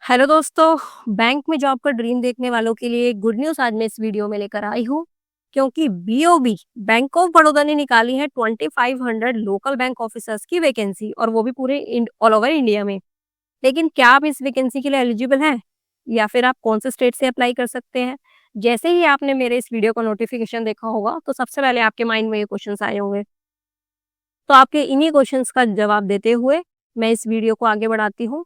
Hello दोस्तों, bank में job का ड्रीम देखने वालों के लिए गुड न्यूज़ आज मैं इस वीडियो में लेकर आई हूँ, क्योंकि बीओबी बैंक ऑफ बड़ौदा ने निकाली है 2500 लोकल बैंक ऑफिसर्स की वैकेंसी और वो भी पूरे ऑल ओवर इंडिया में। लेकिन क्या आप इस वैकेंसी के लिए एलिजिबल हैं या फिर आप कौन से स्टेट से अप्लाई कर सकते हैं? जैसे ही आपने मेरे इस वीडियो का नोटिफिकेशन देखा होगा तो सबसे पहले आपके माइंड में ये क्वेश्चंस आए होंगे। तो आपके इन्हीं क्वेश्चंस का जवाब देते हुए मैं इस वीडियो को आगे बढ़ाती हूँ।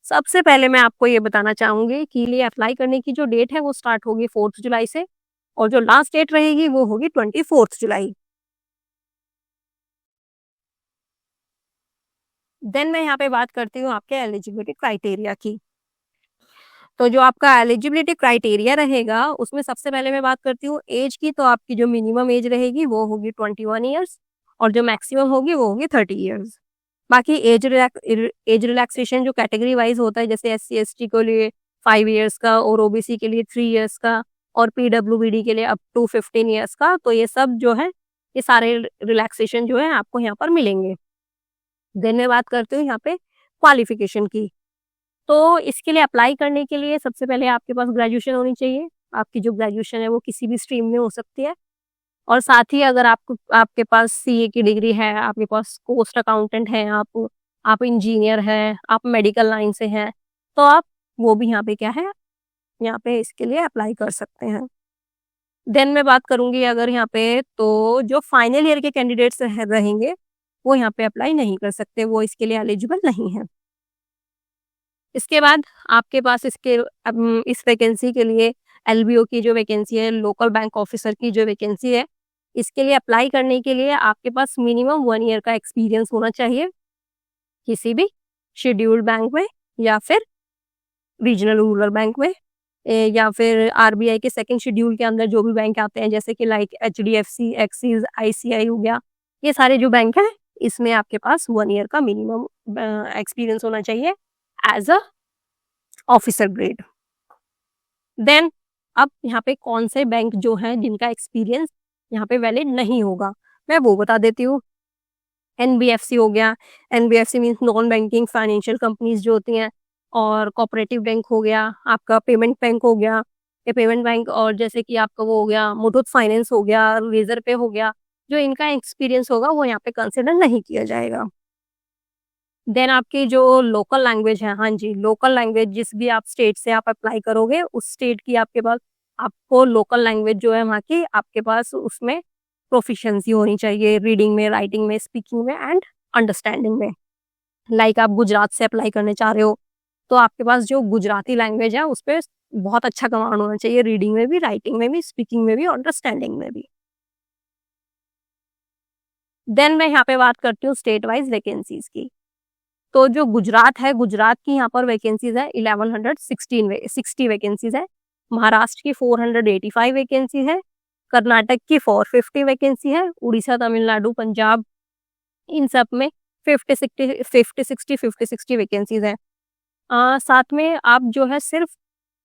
सबसे पहले मैं आपको ये बताना चाहूँगी कि लिए अप्लाई करने की जो डेट है वो स्टार्ट होगी 4 जुलाई से और जो लास्ट डेट रहेगी वो होगी 24 जुलाई। देन मैं यहाँ पे बात करती हूँ आपके एलिजिबिलिटी क्राइटेरिया की। तो जो आपका एलिजिबिलिटी क्राइटेरिया रहेगा उसमें सबसे पहले मैं बात करती हूँ एज की। तो आपकी जो मिनिमम एज रहेगी वो होगी 21 ईयर्स और जो मैक्सिमम होगी वो होगी 30 ईयर्स। बाकी एज रिलैक्सेशन जो कैटेगरी वाइज होता है, जैसे SC ST के लिए 5 इयर्स का और OBC के लिए 3 इयर्स का और PWBD के लिए अप टू 15 इयर्स का, तो ये सब जो है ये सारे रिलैक्सेशन जो है आपको यहाँ पर मिलेंगे। देन मैं बात करती हूँ यहाँ पे क्वालिफिकेशन की। तो इसके लिए अप्लाई करने के लिए सबसे पहले आपके पास ग्रेजुएशन होनी चाहिए। आपकी जो ग्रेजुएशन है वो किसी भी स्ट्रीम में हो सकती है और साथ ही अगर आपके पास CA की डिग्री है, आपके पास कोस्ट अकाउंटेंट है, आप इंजीनियर हैं, आप मेडिकल लाइन से हैं, तो आप वो भी यहाँ पे क्या है, यहाँ पे इसके लिए अप्लाई कर सकते हैं। देन मैं बात करूँगी अगर यहाँ पे, तो जो फाइनल ईयर के कैंडिडेट्स रहेंगे, वो यहाँ पे अप्लाई नहीं कर सकते, वो इसके लिए एलिजिबल नहीं है। इसके बाद आपके पास इस वैकेंसी के लिए LBO की जो वैकेंसी है, लोकल बैंक ऑफिसर की जो वैकेंसी है, इसके लिए अप्लाई करने के लिए आपके पास मिनिमम 1 ईयर का एक्सपीरियंस होना चाहिए किसी भी शेड्यूल्ड बैंक में या फिर रीजनल रूरल बैंक में या फिर RBI के सेकंड शेड्यूल के अंदर जो भी बैंक आते हैं, जैसे कि लाइक HDFC, एक्सिस, ICI हो गया, ये सारे जो बैंक हैं इसमें आपके पास 1 ईयर का मिनिमम एक्सपीरियंस होना चाहिए as a officer grade. Then अब यहाँ पे कौन से बैंक जो हैं जिनका एक्सपीरियंस यहाँ पे वैलिड नहीं होगा, मैं वो बता देती हूँ। NBFC हो गया, NBFC means non banking financial companies जो होती हैं, और कोऑपरेटिव बैंक हो गया, आपका पेमेंट बैंक हो गया, ये पेमेंट बैंक, और जैसे कि आपका वो हो गया मुथूट फाइनेंस हो गया, रेजर पे हो गया, जो इनका एक्सपीरियंस होगा वो यहाँ पे कंसिडर नहीं किया जाएगा। देन आपकी जो लोकल लैंग्वेज है, हाँ जी, लोकल लैंग्वेज जिस भी आप स्टेट से आप अप्लाई करोगे उस स्टेट की आपके पास आपको लोकल लैंग्वेज जो है वहाँ की आपके पास उसमें प्रोफिशिएंसी होनी चाहिए, रीडिंग में, राइटिंग में, स्पीकिंग में एंड अंडरस्टैंडिंग में। लाइक आप गुजरात से अप्लाई करने चाह रहे हो तो आपके पास जो गुजराती लैंग्वेज है उस पर बहुत अच्छा कमांड होना चाहिए, रीडिंग में भी, राइटिंग में भी, स्पीकिंग में भी, अंडरस्टैंडिंग में भी। देन मैं यहाँ पे बात करती हूँ स्टेट वाइज वैकेंसीज की। तो जो गुजरात है, गुजरात की यहाँ पर वैकेंसीज है 1160 वैकेंसीज है। महाराष्ट्र की 485 वैकेंसी है। कर्नाटक की 450 वैकेंसी है। उड़ीसा, तमिलनाडु, पंजाब, इन सब में 50-60 वैकेंसीज है। साथ में आप जो है सिर्फ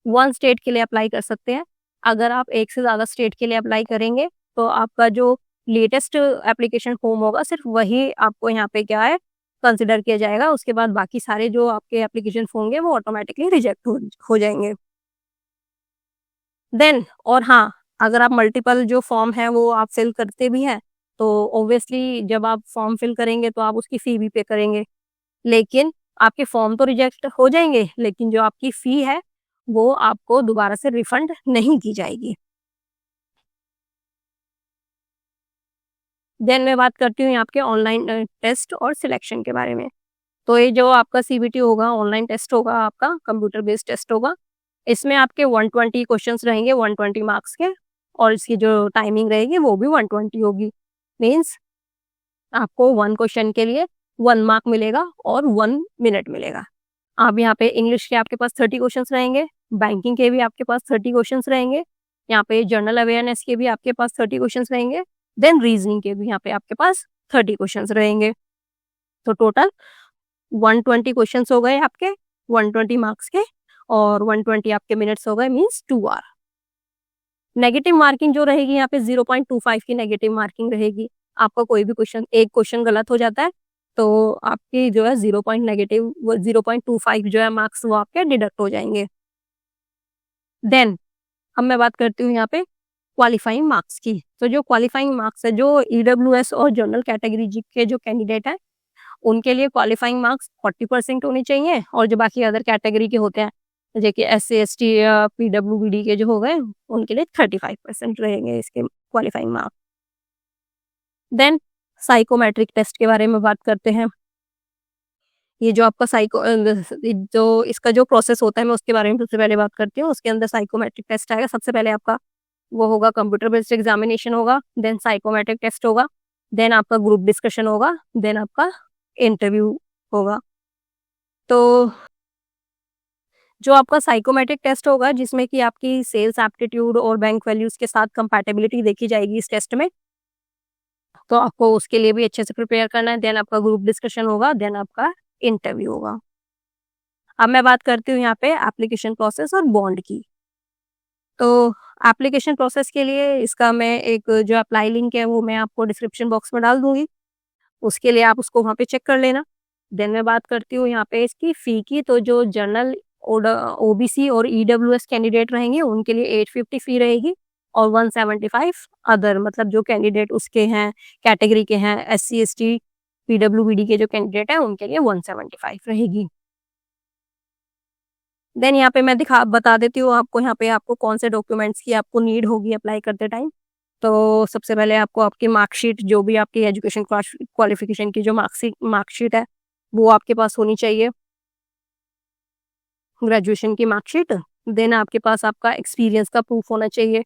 1 स्टेट के लिए अप्लाई कर सकते हैं। अगर आप एक से ज़्यादा स्टेट के लिए अप्लाई करेंगे तो आपका जो लेटेस्ट एप्लीकेशन फॉर्म होगा सिर्फ वही आपको यहाँ पे क्या है कंसिडर किया जाएगा। उसके बाद बाकी सारे जो आपके एप्लीकेशन होंगे वो ऑटोमेटिकली रिजेक्ट हो जाएंगे। देन और हाँ, अगर आप मल्टीपल जो फॉर्म है वो आप फिल करते भी हैं तो ऑब्वियसली जब आप फॉर्म फिल करेंगे तो आप उसकी फ़ी भी पे करेंगे, लेकिन आपके फॉर्म तो रिजेक्ट हो जाएंगे लेकिन जो आपकी फ़ी है वो आपको दोबारा से रिफंड नहीं की जाएगी। देन मैं बात करती हूँ आपके ऑनलाइन टेस्ट और सिलेक्शन के बारे में। तो ये जो आपका CBT होगा, ऑनलाइन टेस्ट होगा, आपका कंप्यूटर बेस्ड टेस्ट होगा। इसमें आपके 120 क्वेश्चंस रहेंगे, 120 मार्क्स के, और इसकी जो टाइमिंग रहेगी वो भी 120 होगी। मीन्स आपको 1 क्वेश्चन के लिए 1 मार्क मिलेगा और 1 मिनट मिलेगा। आप यहाँ पे इंग्लिश के आपके पास 30 क्वेश्चंस रहेंगे, बैंकिंग के भी आपके पास 30 क्वेश्चंस रहेंगे, यहाँ पे जनरल अवेयरनेस के भी आपके पास 30 क्वेश्चंस रहेंगे, देन रीजनिंग के भी यहाँ पे आपके पास 30 क्वेश्चंस रहेंगे। तो टोटल 120 क्वेश्चंस हो गए आपके 120 मार्क्स के, और 120 आपके मिनट्स हो गए, मीन्स 2 आवर। नेगेटिव मार्किंग जो रहेगी यहाँ पे 0.25 की नेगेटिव मार्किंग रहेगी। आपका कोई भी क्वेश्चन, एक क्वेश्चन गलत हो जाता है तो आपकी जो है 0.25 जो है मार्क्स वो आपके डिडक्ट हो जाएंगे। देन अब मैं बात करती हूँ यहाँ पे क्वालिफाइंग मार्क्स की। तो जो क्वालिफाइंग मार्क्स है, जो ईडब्ल्यूएस और जनरल कैटेगरी जी के जो कैंडिडेट हैं उनके लिए क्वालिफाइंग मार्क्स 40% होने चाहिए, और जो बाकी अदर कैटेगरी के होते हैं जैसे कि SC ST या PWBD के जो हो गए उनके लिए 35% रहेंगे इसके qualifying marks. Then psychometric test के बारे में बात करते हैं। ये जो आपका जो इसका जो प्रोसेस होता है मैं उसके बारे में सबसे पहले बात करती हूँ। उसके अंदर साइकोमेट्रिक टेस्ट आएगा। सबसे पहले आपका वो होगा कंप्यूटर बेस्ड एग्जामिनेशन होगा, देन साइकोमेट्रिक टेस्ट होगा, देन आपका ग्रुप डिस्कशन होगा, देन आपका इंटरव्यू होगा। तो जो आपका साइकोमेट्रिक टेस्ट होगा जिसमें कि आपकी सेल्स एप्टीट्यूड और बैंक वैल्यूज के साथ कंपैटिबिलिटी देखी जाएगी इस टेस्ट में, तो आपको उसके लिए भी अच्छे से प्रिपेयर करना है। देन आपका ग्रुप डिस्कशन होगा, देन आपका इंटरव्यू होगा। अब मैं बात करती हूँ यहाँ पे एप्लीकेशन प्रोसेस और बॉन्ड की। तो एप्लीकेशन प्रोसेस के लिए इसका मैं एक जो अप्लाई लिंक है वो मैं आपको डिस्क्रिप्शन बॉक्स में डाल दूंगी, उसके लिए आप उसको वहाँ पे चेक कर लेना। देन मैं बात करती हूँ यहाँ पे इसकी फी की। तो जो जनरल OBC और EWS कैंडिडेट रहेंगे उनके लिए 850 फी रहेगी, और 175 अदर मतलब जो कैंडिडेट उसके हैं कैटेगरी के हैं SC ST PWBD के जो कैंडिडेट हैं उनके लिए 175 रहेगी। देन यहाँ पे मैं बता देती हूँ आपको यहाँ पे आपको कौन से डॉक्यूमेंट्स की आपको नीड होगी अप्लाई करते टाइम। तो सबसे पहले आपको आपकी मार्कशीट, जो भी आपकी एजुकेशन क्वालिफिकेशन की जो मार्कशीट है वो आपके पास होनी चाहिए, ग्रेजुएशन की मार्कशीट। देन आपके पास आपका एक्सपीरियंस का प्रूफ होना चाहिए।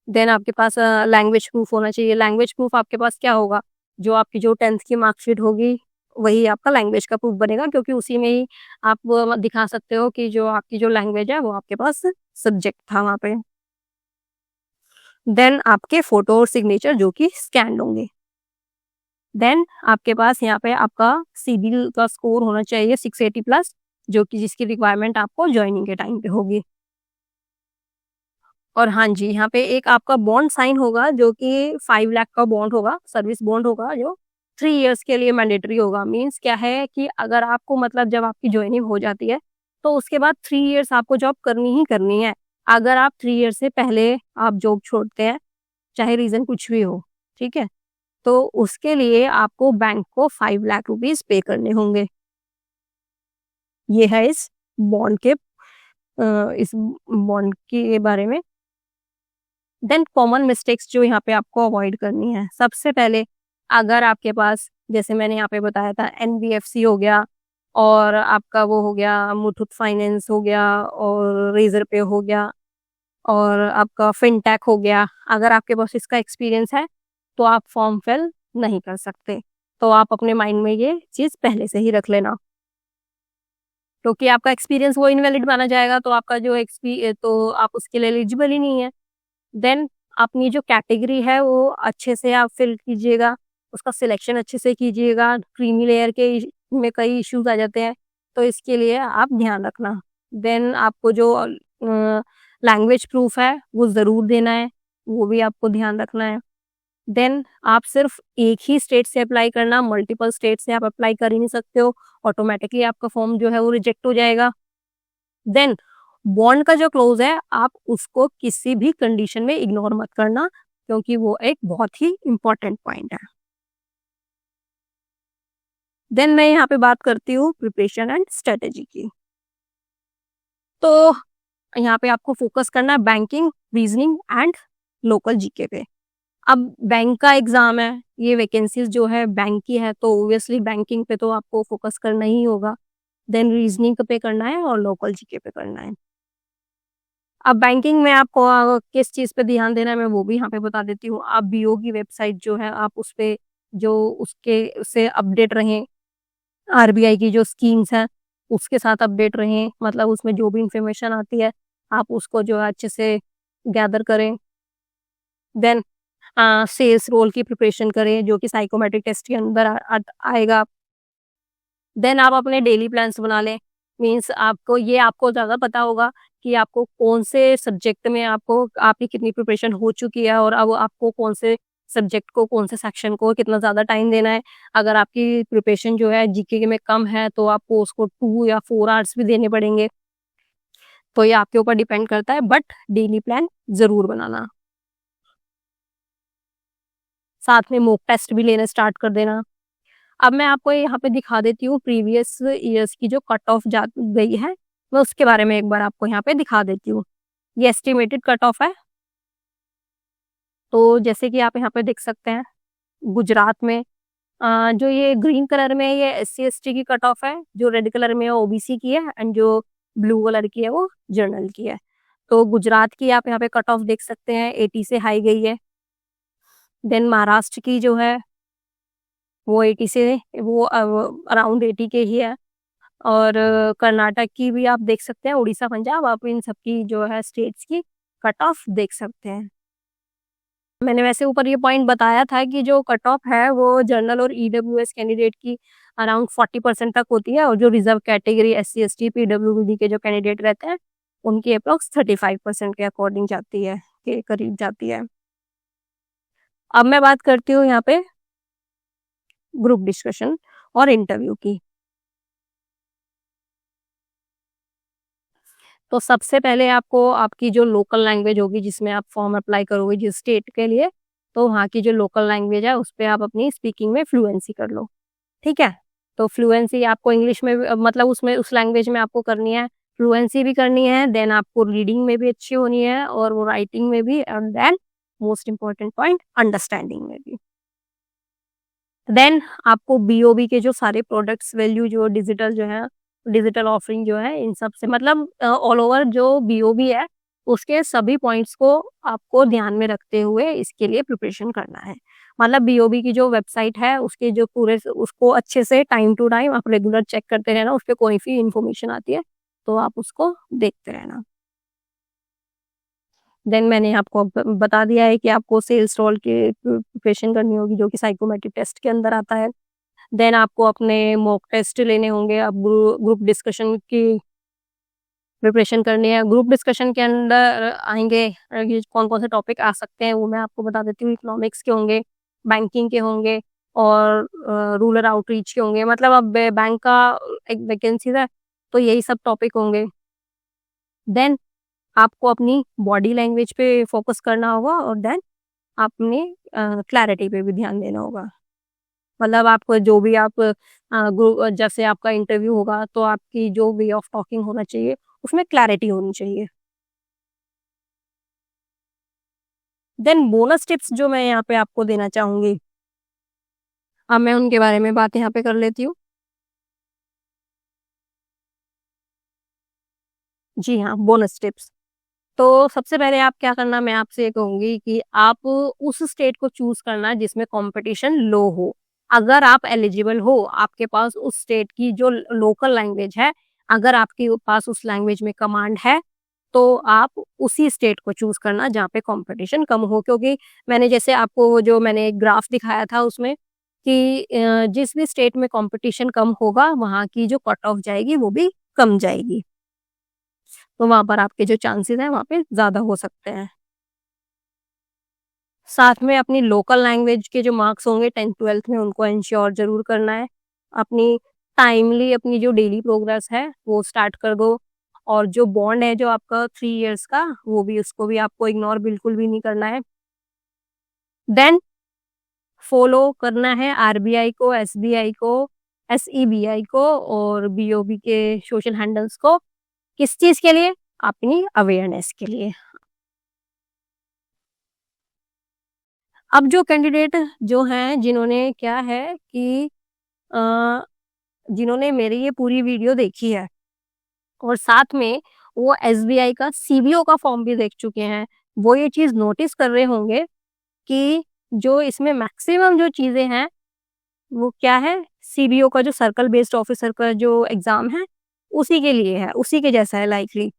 देन आपके पास लैंग्वेज प्रूफ होना चाहिए। लैंग्वेज प्रूफ आपके पास क्या होगा, जो आपकी जो 10th की मार्कशीट होगी वही आपका लैंग्वेज का प्रूफ बनेगा, क्योंकि उसी में ही आप दिखा सकते हो कि जो आपकी जो लैंग्वेज है वो आपके पास सब्जेक्ट था वहाँ पे। देन आपके फोटो और सिग्नेचर जो कि स्कैन होंगे। देन आपके पास यहाँ पे आपका सिविल का स्कोर होना चाहिए 680+, जो कि जिसकी रिक्वायरमेंट आपको ज्वाइनिंग के टाइम पे होगी। और हाँ जी, यहाँ पे एक आपका बॉन्ड साइन होगा जो कि 5 लाख का बॉन्ड होगा, सर्विस बॉन्ड होगा, जो 3 इयर्स के लिए मैंडेटरी होगा। मीन्स क्या है कि अगर आपको मतलब जब आपकी ज्वाइनिंग हो जाती है तो उसके बाद 3 इयर्स आपको जॉब करनी ही करनी है। अगर आप 3 इयर्स से पहले आप जॉब छोड़ते हैं, चाहे रीजन कुछ भी हो, ठीक है, तो उसके लिए आपको बैंक को 5 लाख रुपीज पे करने होंगे। ये है इस बॉन्ड के बारे में। देन कॉमन मिस्टेक्स जो यहाँ पे आपको अवॉइड करनी है, सबसे पहले अगर आपके पास जैसे मैंने यहाँ पे बताया था NBFC हो गया, और आपका वो हो गया मुथूट फाइनेंस हो गया, और रेजर पे हो गया, और आपका फिनटेक हो गया, अगर आपके पास इसका एक्सपीरियंस है तो आप फॉर्म फिल नहीं कर सकते। तो आप अपने माइंड में ये चीज पहले से ही रख लेना, क्योंकि आपका एक्सपीरियंस वो इनवैलिड माना जाएगा, तो आपका जो तो आप उसके लिए एलिजिबल ही नहीं है। देन अपनी जो कैटेगरी है वो अच्छे से आप फिल कीजिएगा, उसका सिलेक्शन अच्छे से कीजिएगा। क्रीमी लेयर के में कई इश्यूज आ जाते हैं, तो इसके लिए आप ध्यान रखना। देन आपको जो लैंग्वेज प्रूफ है वो ज़रूर देना है, वो भी आपको ध्यान रखना है। देन आप सिर्फ एक ही स्टेट से अप्लाई करना, मल्टीपल स्टेट से आप अप्लाई कर ही नहीं सकते हो, ऑटोमेटिकली आपका फॉर्म जो है वो रिजेक्ट हो जाएगा। देन बॉन्ड का जो क्लोज है आप उसको किसी भी कंडीशन में इग्नोर मत करना, क्योंकि वो एक बहुत ही इंपॉर्टेंट पॉइंट है। देन मैं यहाँ पे बात करती हूँ प्रिपरेशन एंड स्ट्रेटेजी की। तो यहाँ पे आपको फोकस करना है banking, reasoning and local GK पे। अब बैंक का एग्जाम है, ये वैकेंसीज जो है बैंक की है, तो ऑब्वियसली बैंकिंग पे तो आपको फोकस करना ही होगा। देन रीजनिंग पे करना है और लोकल जीके पे करना है। अब बैंकिंग में आपको किस चीज पे ध्यान देना है मैं वो भी यहाँ पे बता देती हूँ। आप BO की वेबसाइट जो है आप उस पे जो उसके से अपडेट रहें, RBI की जो स्कीम्स हैं उसके साथ अपडेट रहें, मतलब उसमें जो भी इंफॉर्मेशन आती है आप उसको जो है अच्छे से गैदर करें। देन सेल्स रोल की प्रिपरेशन करें जो कि साइकोमेट्रिक टेस्ट के अंदर आएगा। देन आप अपने डेली प्लान्स बना लें। मीन्स आपको ज़्यादा पता होगा कि आपको कौन से सब्जेक्ट में आपकी कितनी प्रिपरेशन हो चुकी है, और अब आपको कौन से सब्जेक्ट को, कौन से सेक्शन को कितना ज़्यादा टाइम देना है। अगर आपकी प्रिपरेशन जो है जीके में कम है तो आपको उसको 2 या 4 आवर्स भी देने पड़ेंगे। तो ये आपके ऊपर डिपेंड करता है, बट डेली प्लान ज़रूर बनाना। साथ में मॉक टेस्ट भी लेना स्टार्ट कर देना। अब मैं आपको यहाँ पे दिखा देती हूँ प्रीवियस ईयर्स की जो कट ऑफ जा गई है, मैं उसके बारे में एक बार आपको यहाँ पे दिखा देती हूँ। ये एस्टिमेटेड कट ऑफ है। तो जैसे कि आप यहाँ पे देख सकते हैं, गुजरात में जो ये ग्रीन कलर में ये SC/ST की कट ऑफ है, जो रेड कलर में OBC की है, एंड जो ब्लू कलर की है वो जनरल की है। तो गुजरात की आप यहाँ पे कट ऑफ देख सकते हैं, 80 से हाई गई है। देन महाराष्ट्र की जो है वो 80 से वो अराउंड 80 के ही है। और कर्नाटक की भी आप देख सकते हैं, उड़ीसा, पंजाब, आप इन सबकी जो है स्टेट्स की कट ऑफ देख सकते हैं। मैंने वैसे ऊपर ये पॉइंट बताया था कि जो कट ऑफ है वो जनरल और EWS कैंडिडेट की अराउंड 40% तक होती है, और जो रिजर्व कैटेगरी SC/ST PWD के जो कैंडिडेट रहते हैं उनकी अप्रोक्स 35% के अकॉर्डिंग जाती है, के करीब जाती है। अब मैं बात करती हूँ यहाँ पे ग्रुप डिस्कशन और इंटरव्यू की। तो सबसे पहले आपको आपकी जो लोकल लैंग्वेज होगी जिसमें आप फॉर्म अप्लाई करोगे जिस स्टेट के लिए, तो वहाँ की जो लोकल लैंग्वेज है उस पे आप अपनी स्पीकिंग में फ्लुएंसी कर लो, ठीक है। तो फ्लुएंसी आपको इंग्लिश में मतलब उसमें उस लैंग्वेज में आपको करनी है, फ्लुएंसी भी करनी है, देन आपको रीडिंग में भी अच्छी होनी है और वो राइटिंग में भी, and then most important point understanding में भी। देन आपको BOB के जो सारे प्रोडक्ट्स वैल्यू जो डिजिटल जो है, डिजिटल ऑफरिंग जो है, इन सब से मतलब ऑल ओवर जो BOB है उसके सभी पॉइंट्स को आपको ध्यान में रखते हुए इसके लिए प्रिपरेशन करना है। मतलब BOB की जो वेबसाइट है उसके जो पूरे उसको अच्छे से टाइम टू टाइम आप रेगुलर चेक करते रहना, उस पर कोई भी इंफॉर्मेशन आती है तो आप उसको देखते रहना। देन मैंने आपको बता दिया है कि आपको सेल्स रोल की प्रिपरेशन करनी होगी जो कि साइकोमेट्रिक टेस्ट के अंदर आता है। देन आपको अपने मॉक टेस्ट लेने होंगे, आप ग्रुप डिस्कशन की प्रिपरेशन करनी है। ग्रुप डिस्कशन के अंदर आएंगे ये कौन कौन से टॉपिक आ सकते हैं वो मैं आपको बता देती हूँ। इकोनॉमिक्स के होंगे, बैंकिंग के होंगे और रूरल आउटरीच के होंगे। मतलब अब बैंक का एक वैकेंसी है तो यही सब टॉपिक होंगे। देन आपको अपनी बॉडी लैंग्वेज पे फोकस करना होगा और देन अपनी क्लैरिटी पे भी ध्यान देना होगा। मतलब आपको जो भी आप जैसे आपका इंटरव्यू होगा तो आपकी जो वे ऑफ टॉकिंग होना चाहिए उसमें क्लैरिटी होनी चाहिए। देन बोनस टिप्स जो मैं यहाँ पे आपको देना चाहूंगी, अब मैं उनके बारे में बात यहाँ पे कर लेती हूँ। जी हाँ, बोनस टिप्स। तो सबसे पहले आप क्या करना, मैं आपसे ये कहूंगी कि आप उस स्टेट को चूज करना जिसमें कंपटीशन लो हो। अगर आप एलिजिबल हो, आपके पास उस स्टेट की जो लोकल लैंग्वेज है, अगर आपके पास उस लैंग्वेज में कमांड है तो आप उसी स्टेट को चूज करना जहाँ पे कंपटीशन कम हो। क्योंकि मैंने जैसे आपको वो जो मैंने एक ग्राफ दिखाया था उसमें कि जिस भी स्टेट में कंपटीशन कम होगा वहाँ की जो कट ऑफ जाएगी वो भी कम जाएगी, तो वहां पर आपके जो चांसेस हैं वहां पे ज्यादा हो सकते हैं। साथ में अपनी लोकल लैंग्वेज के जो मार्क्स होंगे 10th-12th में उनको इंश्योर जरूर करना है। अपनी टाइमली अपनी जो डेली प्रोग्रेस है वो स्टार्ट कर दो, और जो बॉन्ड है जो आपका 3 इयर्स का वो भी, उसको भी आपको इग्नोर बिल्कुल भी नहीं करना है। देन फॉलो करना है RBI को, SBI को, SEBI को और BOB के सोशल हैंडल्स को। किस चीज के लिए? अपनी अवेयरनेस के लिए। अब जो कैंडिडेट जो हैं जिन्होंने क्या है कि अ, जिन्होंने मेरी ये पूरी वीडियो देखी है और साथ में वो SBI का CBO का फॉर्म भी देख चुके हैं, वो ये चीज नोटिस कर रहे होंगे कि जो इसमें मैक्सिमम जो चीजें हैं वो क्या है, CBO का जो सर्कल बेस्ड ऑफिसर का जो एग्जाम है उसी के लिए है, उसी के जैसा है लाइकली।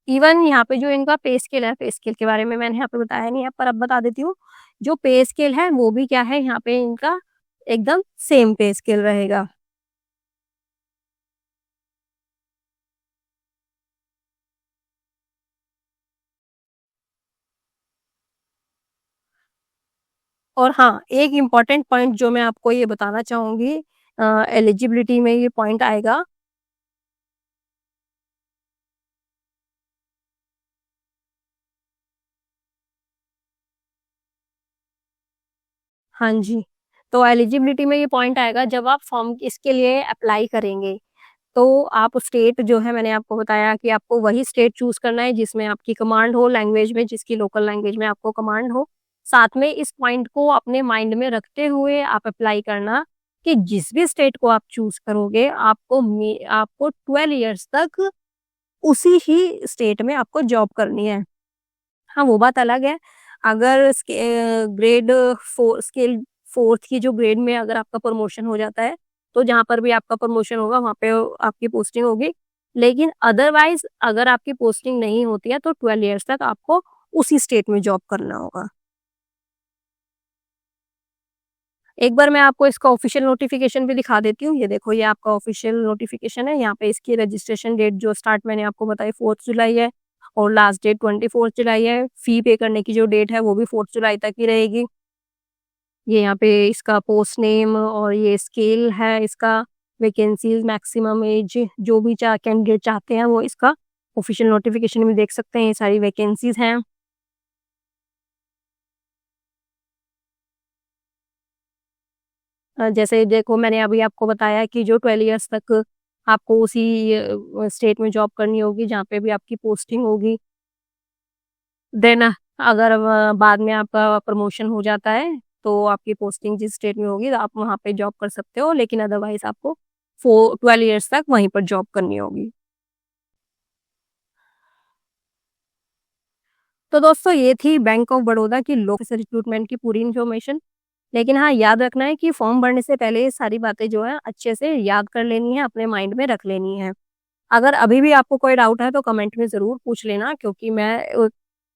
इवन यहाँ पे जो इनका पे स्केल है, पे स्केल के बारे में मैंने यहाँ पे बताया नहीं है पर अब बता देती हूँ। जो पे स्केल है वो भी क्या है, यहाँ पे इनका एकदम सेम पे स्केल रहेगा। और हाँ, एक इम्पोर्टेंट पॉइंट जो मैं आपको ये बताना चाहूँगी, एलिजिबिलिटी में ये पॉइंट आएगा। हाँ जी, तो एलिजिबिलिटी में ये पॉइंट आएगा जब आप फॉर्म इसके लिए अप्लाई करेंगे, तो आप स्टेट जो है, मैंने आपको बताया कि आपको वही स्टेट चूज़ करना है जिसमें आपकी कमांड हो लैंग्वेज में, जिसकी लोकल लैंग्वेज में आपको कमांड हो। साथ में इस पॉइंट को अपने माइंड में रखते हुए आप अप्लाई करना कि जिस भी स्टेट को आप चूज़ करोगे, आपको 12 इयर्स तक उसी ही स्टेट में आपको जॉब करनी है। हाँ, वो बात अलग है, अगर ग्रेड 4 स्केल 4th की जो ग्रेड में अगर आपका प्रमोशन हो जाता है, तो जहाँ पर भी आपका प्रमोशन होगा वहाँ पे आपकी पोस्टिंग होगी। लेकिन अदरवाइज़ अगर आपकी पोस्टिंग नहीं होती है तो 12 इयर्स तक आपको उसी स्टेट में जॉब करना होगा। एक बार मैं आपको इसका ऑफ़िशियल नोटिफ़िकेशन भी दिखा देती हूँ। ये देखो, ये आपका ऑफ़िशियल नोटिफ़िकेशन है। यहाँ पे इसकी रजिस्ट्रेशन डेट जो स्टार्ट मैंने आपको बताई 4th जुलाई है और लास्ट डेट 24th जुलाई है। फ़ी पे करने की जो डेट है वो भी 4th जुलाई तक ही रहेगी। ये यहाँ पे इसका पोस्ट नेम और ये स्केल है इसका, वैकेंसीज़, मैक्सिमम एज, जो भी कैंडिडेट चाहते हैं वो इसका ऑफ़िशियल नोटिफ़िकेशन में देख सकते हैं, ये सारी वैकेंसीज़ हैं। जैसे देखो, मैंने अभी आपको बताया कि जो 12 इयर्स तक आपको उसी स्टेट में जॉब करनी होगी जहाँ पे भी आपकी पोस्टिंग होगी। देन अगर बाद में आपका प्रमोशन हो जाता है, तो आपकी पोस्टिंग जिस स्टेट में होगी आप वहाँ पे जॉब कर सकते हो, लेकिन अदरवाइज़ आपको 12 इयर्स तक वहीं पर जॉब करनी होगी। तो दोस्तों, ये थी बैंक ऑफ बड़ौदा की लोकल रिक्रूटमेंट की पूरी इन्फॉर्मेशन। लेकिन हाँ, याद रखना है कि फॉर्म भरने से पहले ये सारी बातें जो है अच्छे से याद कर लेनी है, अपने माइंड में रख लेनी है। अगर अभी भी आपको कोई डाउट है तो कमेंट में ज़रूर पूछ लेना, क्योंकि मैं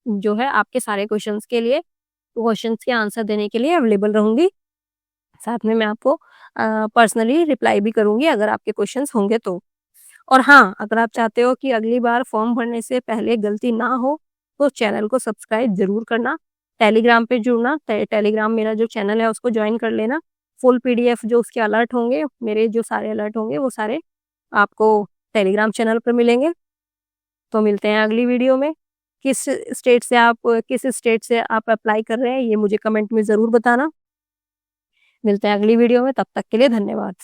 जो है आपके सारे क्वेश्चंस के आंसर देने के लिए अवेलेबल रहूँगी। साथ में मैं आपको पर्सनली रिप्लाई भी करूँगी अगर आपके क्वेश्चंस होंगे तो। और हाँ, अगर आप चाहते हो कि अगली बार फॉर्म भरने से पहले गलती ना हो, तो चैनल को सब्सक्राइब ज़रूर करना। टेलीग्राम पे जुड़ना, टेलीग्राम मेरा जो चैनल है उसको जॉइन कर लेना। फुल पीडीएफ जो उसके अलर्ट होंगे, मेरे जो सारे अलर्ट होंगे वो सारे आपको टेलीग्राम चैनल पर मिलेंगे। तो मिलते हैं अगली वीडियो में। किस स्टेट से आप अप्लाई कर रहे हैं, ये मुझे कमेंट में ज़रूर बताना। मिलते हैं अगली वीडियो में, तब तक के लिए धन्यवाद।